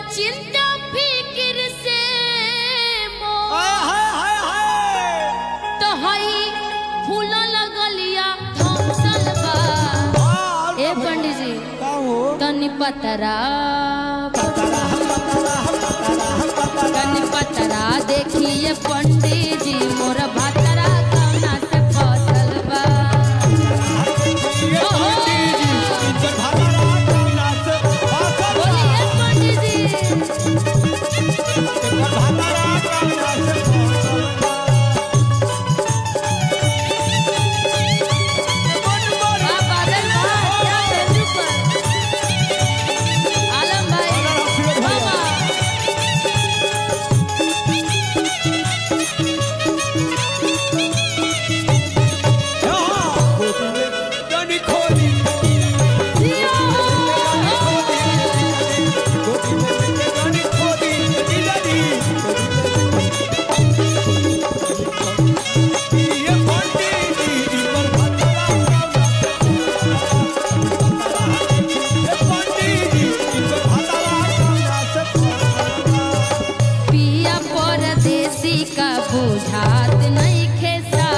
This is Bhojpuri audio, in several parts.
चिंता फिक्र से तो हई फूल लगलिया धमसल बा। ए पंडित जी तनी पतरा तनी पतरा देखिए पंडित जी मोर भतरा कौना से फसल बा। बोलिए पंडित जी बुझात नहीं खेसा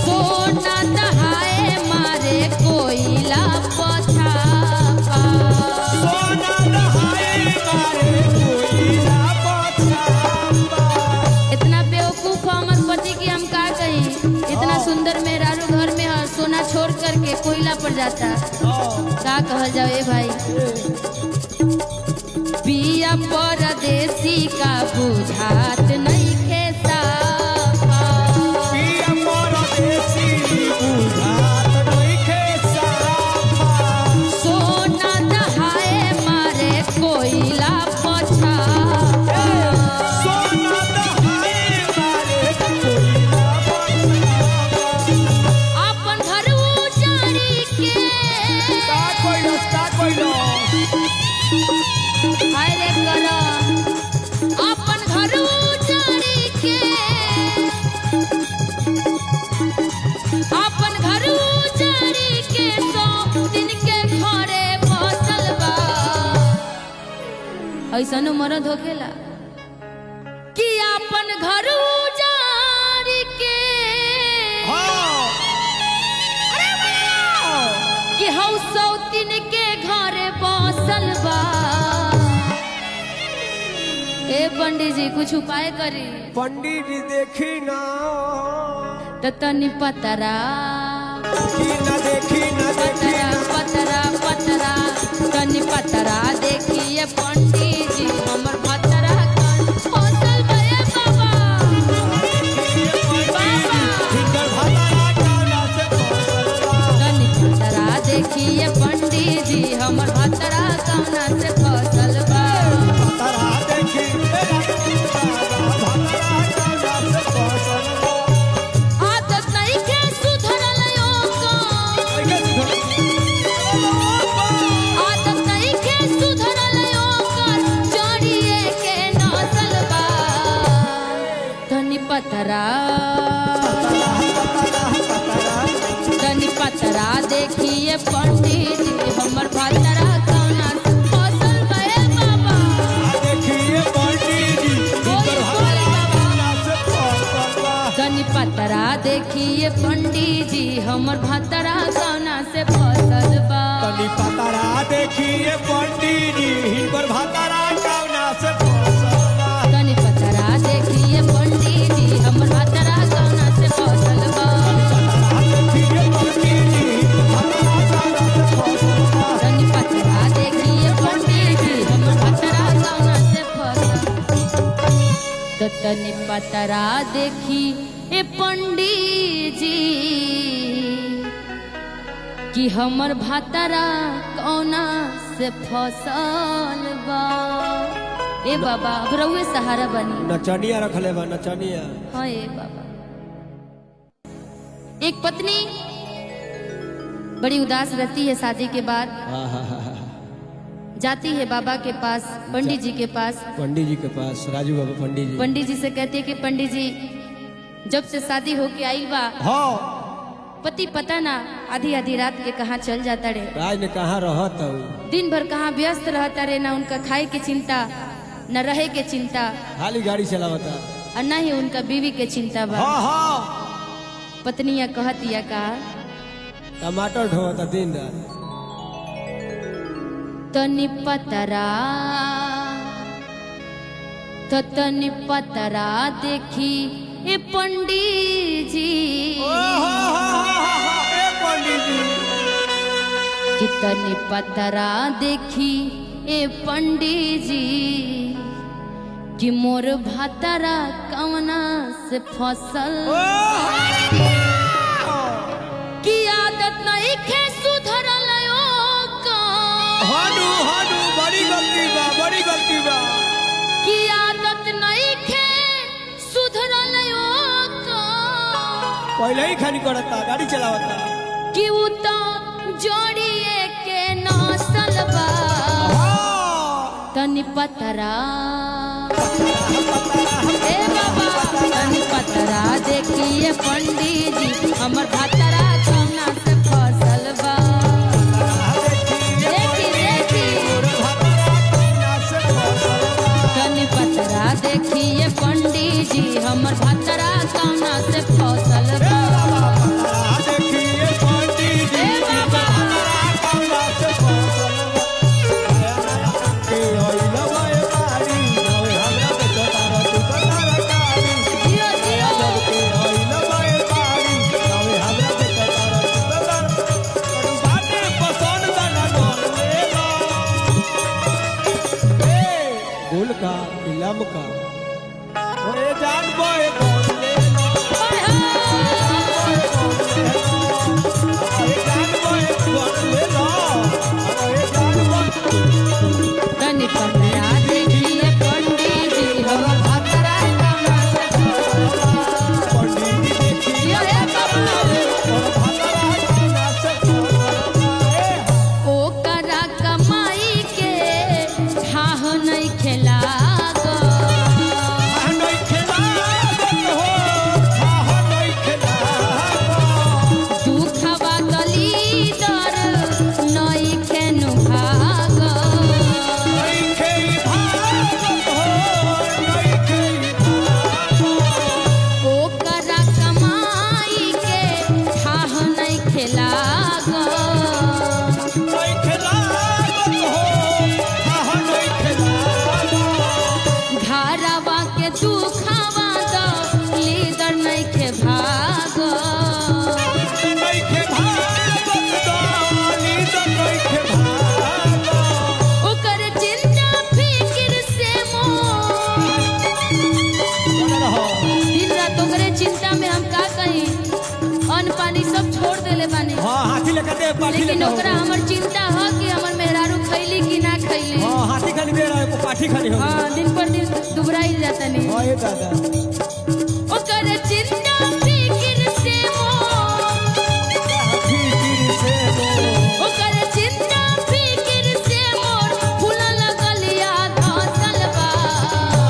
सोना दहाए मारे कोयला पछापा। इतना बेवकूफ हमर पति की हम का कही। इतना सुंदर मेहरारू घर में है सोना छोड़ करके कोयला पर जाता का कहल जाओ। ए भाई पिया परदेसी का बुझात नहीं खेसा सोना दहाए मारे कोयला पछापा। अपन घर उजाड़ी के अरे करा अपन घर उजाड़ी के अपन घर उजाड़ी के सौ दिन के घरे बसल बा। ऐसन मरद होखेला कि अपन घर उजाड़ी के कि हौ सौ दिन के घरे बसल बा। ए पंडित जी कुछ उपाय करी। पंडित जी देखी ना तो तनी पतरा पतरा पतरा पतरा तनी पतरा देखिए पंडित जी हमर भतरा कौन फसल बे बाबा तनी पतरा देखिए पंडित जी हमर भतरा कौना से फसल बा। आदत नहीं के सुधरल ओकर आदत नहीं के सुधरल ओकर चढ़िए के नसल बा। तनी पतरा देखिए पंडित जी हमर भतरा कौना से फसल बे बाबा। तनी पतरा देखिए पंडित जी हमर भतरा कौना से फसल बा। तनी पतरा देखिए पंडित जी हिनकर भतरा कौना से फसल बा। तनी पतरा देखिए पंडित जी हमर भतरा कौना से फसल बा। तनी पतरा देखिए पंडित जी हमर भतरा कौना से फसल। तो तनी पतरा देखी ए पंडित जी कि हमर भतरा कौना से फसल बा। ए बाबा अब रउए सहारा बनी। नचनिया रखले बा नचनिया। हाँ ए बाबा। एक पत्नी बड़ी उदास रहती है शादी के बाद, जाती है बाबा के पास, पंडित जी के पास। पंडित जी के पास राजू बाबा पंडित जी। पंडित जी से कहती है कि पंडित जी जब से शादी होके आई बा हाँ पति पता ना आधी आधी रात के कहाँ चल जाता रे, राज ने कहाँ रहत हूँ, दिन भर कहाँ व्यस्त रहता रे, ना उनका खाए के चिंता न रहे के चिंता खाली गाड़ी चलावता और न ही उनका बीवी के चिंता बा। हाँ हाँ पत्निया कहतिया का टमाटर ढोता दिन रात। तनी पतरा तो तनी पतरा देखी ए पंडित जी कि तनी पतरा देखी ए पंडित जी कि मोर भातरा कवना से फसल की आदत नहीं खे सुधरल हानू हानू बड़ी गलती बा, बड़ी गलती बा। की आदत नहीं खे सुधरल पहले ही खानी करता गाड़ी चलावता कि उ तो जोड़िए के नसल बा। तनी पतरा ए बाबा तनी पतरा देखिए पंडित जी हमर भातरा कौना से फसल बा। देखी देखी तनी पतरा देखिए पंडित जी हमर भातरा कौना से फसल बा। गुल का फिल्म का ओए जान बोए कौन ले लो ओए जान बोए कौन ले लो ओए जान बोए तनी पतरा देखिए पंडित जी हमर भातरा कौना से पंडित जी देखी यो हे बाबा और भातरा कौना से ओ करा कमाई के ठाह नहीं खेला दुखवा गली दर नहीं खेनु भाग ओ करा कमाई के ठाह नहीं खेला घरवा के दुखवा द लीदर नहीं खे भाग ओकर चिंता फिक्र से मोर दिन रात ओकरे चिंता में हम का कहीं अन्न पानी सब छोड़ देले बानी। हाँ हाथी लेकर दे पाठी लेकिन लेकर ओकरा हमर चिंता है कि हमर मेहरारू खैली कि ना खैली। हाँ हाथी खाली दे रहा है वो पाठी खाली हो हाँ दिन पर दिन दुबराई जाता नहीं। हाँ ये दादा